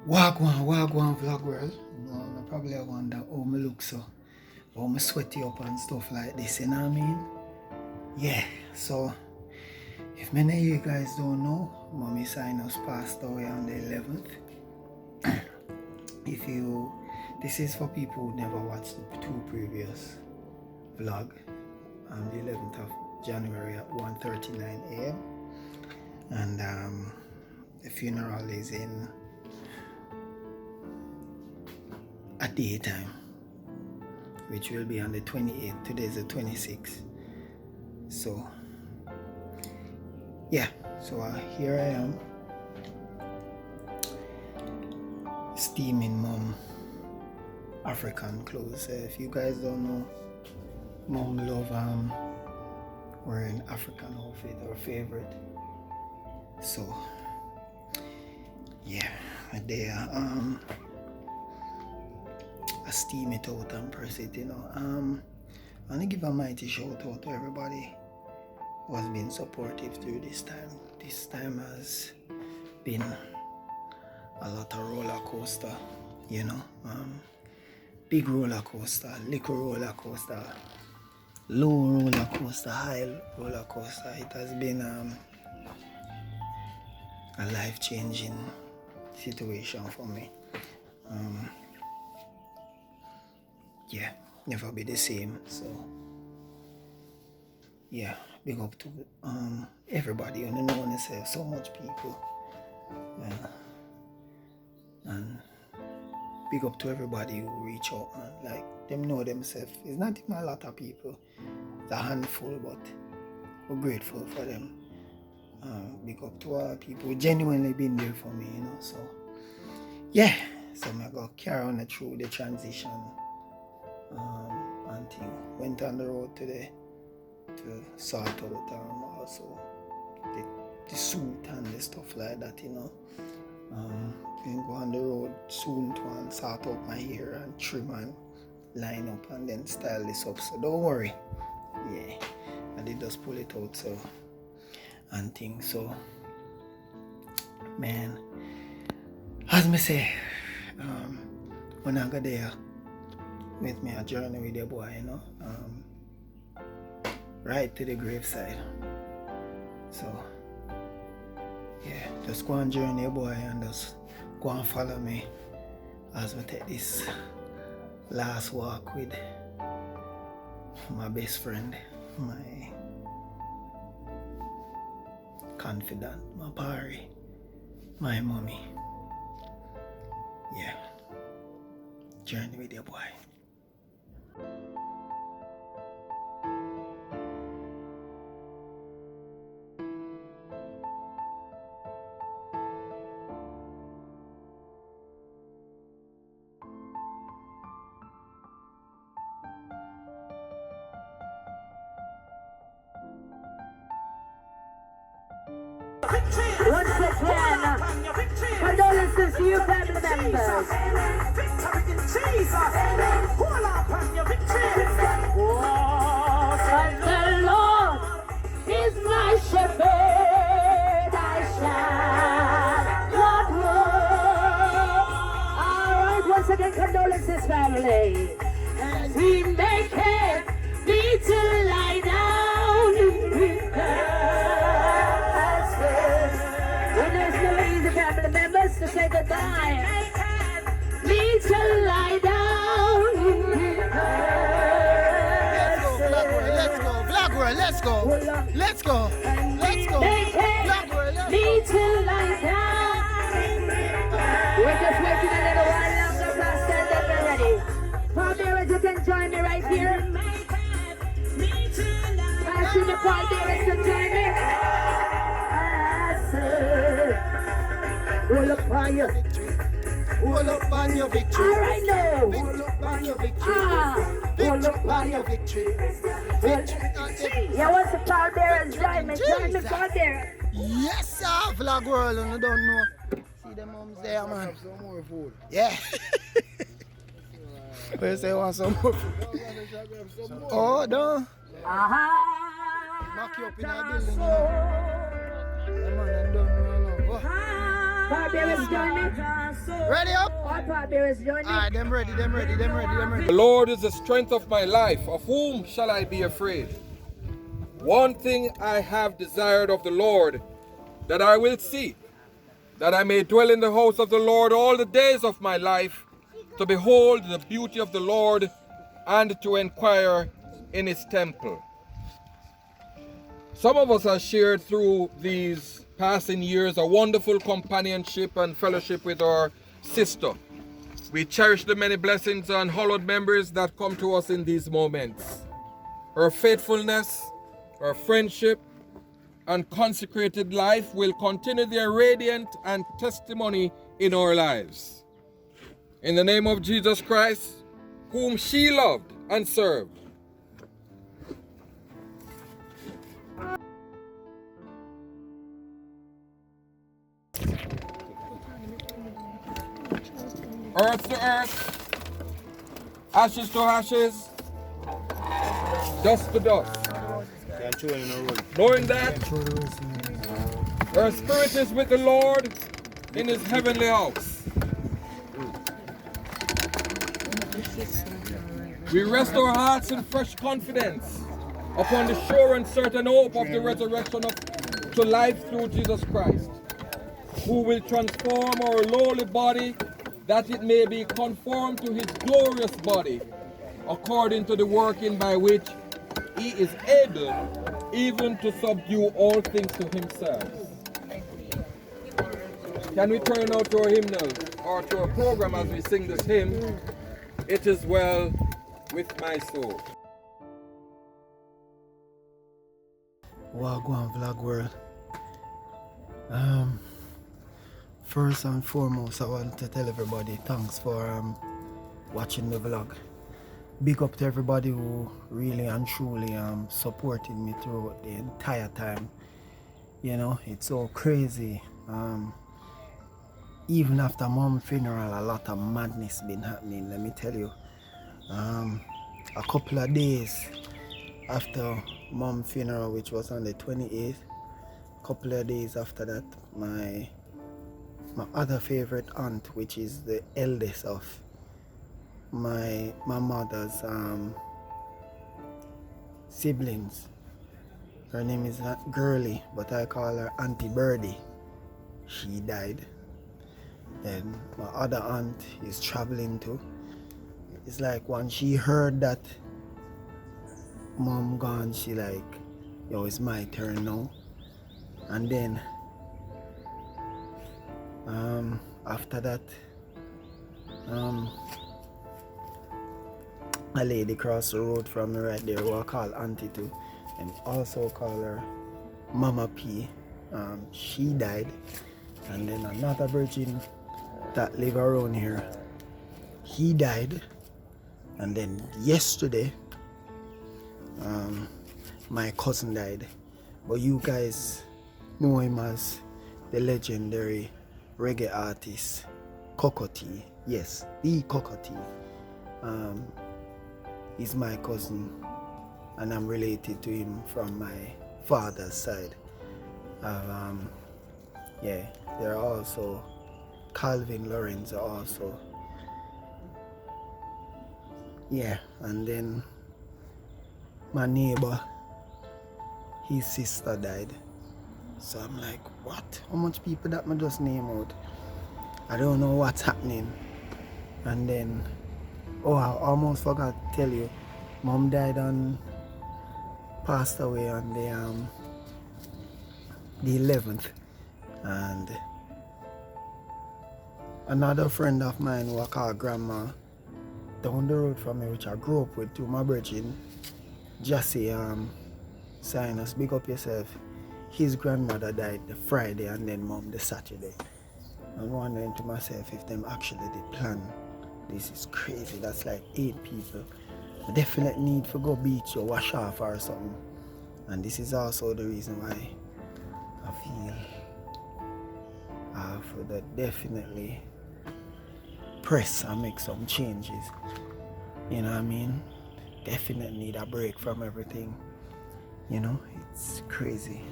Wagwan vlog world. No, probably I wonder how me look so. How me sweaty up and stuff like this, you know what I mean? Yeah, so if many of you guys don't know, Mommy Sinus passed away on the 11th. This is for people who never watched the two previous vlog on the 11th of January at 1:39 a.m. And the funeral is in a daytime, which will be on the 28th. Today is the 26th. So yeah, so here I am, steaming Mom African clothes. If you guys don't know, Mom love wearing African outfit, her favorite. So yeah, they I steam it out and press it, you know. I want to give a mighty shout out to everybody who has been supportive through this time. This time has been a lot of roller coaster, you know. Big roller coaster, little roller coaster, low roller coaster, high roller coaster. It has been a life-changing situation for me. Yeah, never be the same. So yeah, big up to everybody. You know yourself, so much people. Yeah. And big up to everybody who reach out and like them know themselves. It's not even a lot of people. It's a handful, but we're grateful for them. Big up to all people who genuinely been there for me, you know. So yeah, so I'm gonna carry on through the transition. And thing. Went on the road today to sort out also the suit and the stuff like that, you know. Gonna go on the road soon to and sort out my hair and trim and line up and then style this up. So don't worry. Yeah, I did just pull it out so and things. So man, as me say, when I got there with me a journey with the boy, you know, right to the graveside. So yeah, just go and journey boy and just go and follow me as we take this last walk with my best friend, my confidant, my party, my mommy. Yeah, journey with your boy. Once again, condolences to you family members. Victory in Jesus. Hold up on your victory. And the Lord is my shepherd, I shall not want. Alright, once again, condolences family. And He maketh me to lie down in His family members to say goodbye. Me to lie down in His Vlog world, let's go. Let's go. Vlog world, me to lie down. We're just waiting a little while longer for us stand up and ready. Pallbearers, you can join me right here. Passing the pallbearers to join me. Roll up on your victory. Roll up on your victory. All right now. Roll up on your victory. Roll up on your victory. Yeah, what's the pallbearers? Join me, pallbearers. Yes, sir. Vlog world, and I don't know. See the moms there, man. Some more food. Yeah. Where you say you want some more food? Oh, no. Knock you up in a building, you know. Yeah, man, I don't know. Parbearers join me. Ready up? All parbearers join me. Alright, them ready. The Lord is the strength of my life. Of whom shall I be afraid? One thing I have desired of the Lord, that I will seek, that I may dwell in the house of the Lord all the days of my life, to behold the beauty of the Lord and to inquire in his temple. Some of us have shared through these passing years a wonderful companionship and fellowship with our sister. We cherish the many blessings and hallowed memories that come to us in these moments. Her faithfulness, her friendship, and consecrated life will continue their radiant and testimony in our lives. In the name of Jesus Christ, whom she loved and served. Earth to earth, ashes to ashes, dust to dust. Knowing that her spirit is with the Lord in his heavenly house. We rest our hearts in fresh confidence upon the sure and certain hope of the resurrection to life through Jesus Christ, who will transform our lowly body that it may be conformed to his glorious body, according to the working by which he is able even to subdue all things to himself. Can we turn now to our hymnal or to our program as we sing this hymn, It Is Well With My Soul. Wagwan Vlog World. First and foremost, I want to tell everybody thanks for watching the vlog. Big up to everybody who really and truly supported me throughout the entire time. You know, it's so crazy. Even after Mom's funeral, a lot of madness been happening, let me tell you. A couple of days after Mom's funeral, which was on the 28th, couple of days after that, my other favorite aunt, which is the eldest of my mother's siblings, her name is not Girly, but I call her Auntie Birdie. She died. And my other aunt is traveling too. It's like when she heard that Mom gone, she like, yo, it's my turn now. And then after that, a lady crossed the road from me right there who I call Auntie too, and also call her Mama P. She died. And then another virgin that live around here, he died. And then yesterday, my cousin died. But you guys know him as the legendary reggae artist Cocotti. Yes, the Cocotti. He's my cousin, and I'm related to him from my father's side. Yeah, there are also Calvin Lawrence also. Yeah, and then my neighbor, his sister died. So I'm like, what? How much people that I just name out? I don't know what's happening. And then, oh, I almost forgot to tell you, Mom died and passed away on the 11th. And another friend of mine who I call Grandma, down the road from me, which I grew up with, to my virgin, Jassy Sinus, big up yourself. His grandmother died the Friday and then Mom the Saturday. I'm wondering to myself if them actually did plan. This is crazy. That's like 8 people. A definite need for go beach or wash off or something. And this is also the reason why I feel I have to definitely press and make some changes. You know what I mean? Definitely need a break from everything. You know, it's crazy.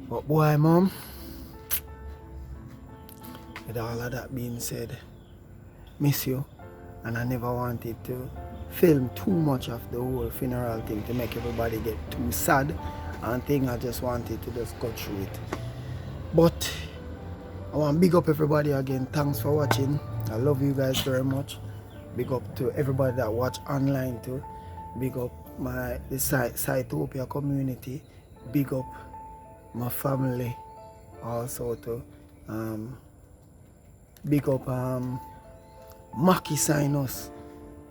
But boy, Mom, with all of that being said, miss you, and I never wanted to film too much of the whole funeral thing to make everybody get too sad and thing. I just wanted to just go through it. But I want to big up everybody again. Thanks for watching. I love you guys very much. Big up to everybody that watch online too. Big up the Sightopia community. Big up my family also too. Big up Maki Sinus,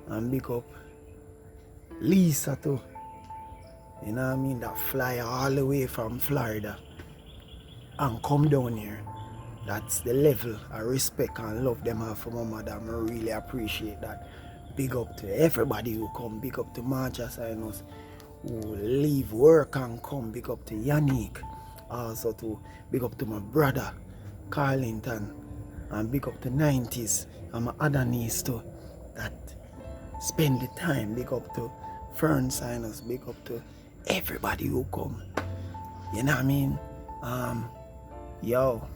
and big up Lisa too. You know what I mean? That fly all the way from Florida and come down here. That's the level of respect and love them have for my mother. I really appreciate that. Big up to everybody who come. Big up to Marja Sinus who leave work and come. Big up to Yannick. Also to big up to my brother Carlington. And big up to 90s and my other niece too that spend the time. Big up to Fern Sinus. Big up to everybody who come. You know what I mean? Yo.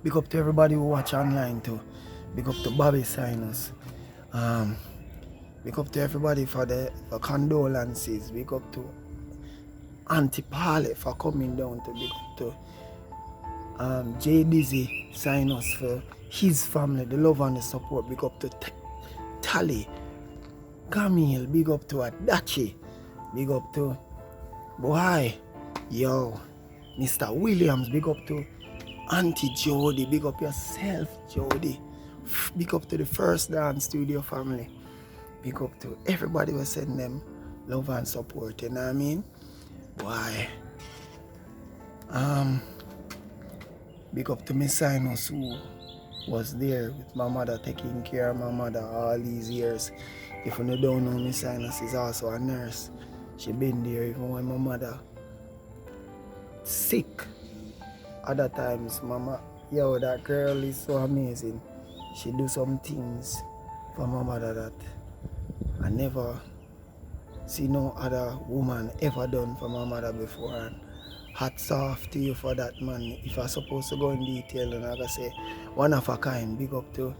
Big up to everybody who watch online too. Big up to Bobby Sinus. Big up to everybody for the condolences. Big up to Auntie Paulette for coming down to. Big up to J Dizzy Sinus for his family, the love and the support. Big up to Tally Camille. Big up to Adachi. Big up to boy, yo, Mr. Williams. Big up to Auntie Jody. Big up yourself, Jody. Big up to the First Dance Studio family. Big up to everybody who send them love and support, you know what I mean? Why? Big up to Miss Sinus who was there with my mother, taking care of my mother all these years. If you don't know, Miss Sinus is also a nurse. She been there even when my mother sick. Other times, mama, yo, that girl is so amazing. She do some things for my mother that I never see no other woman ever done for my mother before. And hats off to you for that, man. If I'm supposed to go in detail, and I gotta say, one of a kind. Big up to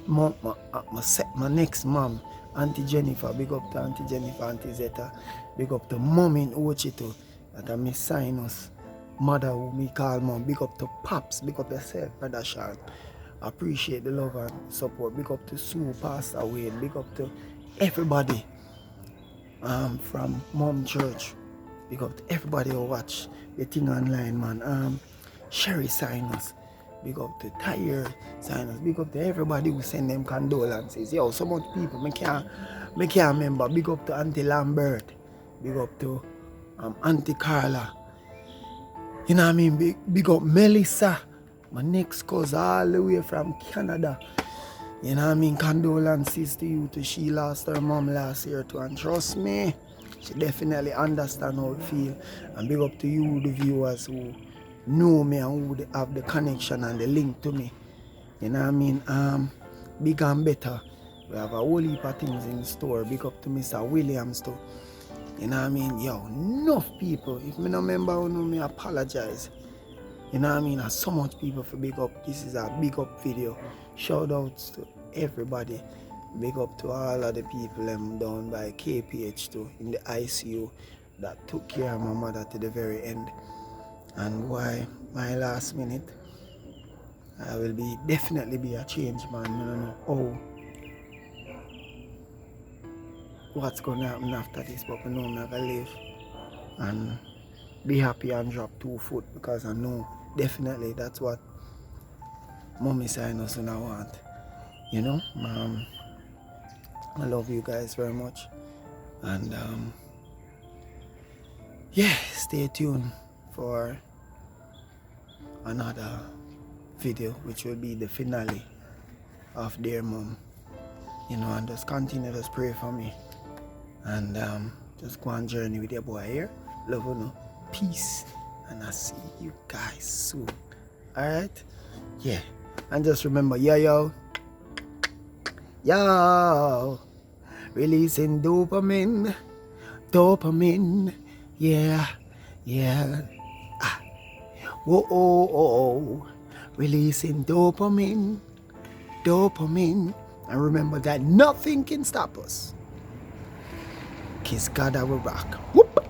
my next mom, Auntie Jennifer. Big up to Auntie Jennifer, Auntie Zeta. Big up to Mom in Ochito, that I Miss Sinus. Mother who me call mom. Big up to Pops. Big up yourself, Brother Sean. Appreciate the love and support. Big up to Sue, Pastor Wade. Big up to everybody from Mom Church. Big up to everybody who watch the thing online, man. Sherry Sinus. Big up to Tyre Sinus. Big up to everybody who send them condolences. Yo, so much people, me can't remember. Big up to Auntie Lambert. Big up to Auntie Carla. You know what I mean? Big up Melissa. My next cousin all the way from Canada. You know what I mean? Condolences to you too. She lost her mom last year too. And trust me, she definitely understands how it feels. And big up to you, the viewers who know me and who have the connection and the link to me. You know what I mean? Big and better. We have a whole heap of things in store. Big up to Mr. Williams too. You know what I mean? Yo, enough people. If me no remember who know me, apologize. You know what I mean? There's so much people for big up. This is a big up video. Shout outs to everybody. Big up to all of the people down by KPH too, in the ICU that took care of my mother to the very end. And why my last minute, I will definitely be a change man. I don't know what's gonna happen after this, but I know I'm gonna live and be happy and drop 2 foot, because I know definitely that's what Mommy Sinus and I want. You know, I love you guys very much, and yeah, stay tuned for another video which will be the finale of Dear Mom. You know, and just continue to pray for me, and just go on journey with your boy here. Love you, know. Peace, and I'll see you guys soon. Alright? Yeah. And just remember, yo, releasing dopamine, yeah. Whoa, oh, oh, oh. Releasing dopamine, dopamine. And remember that nothing can stop us. Kiss God, I will rock. Whoop.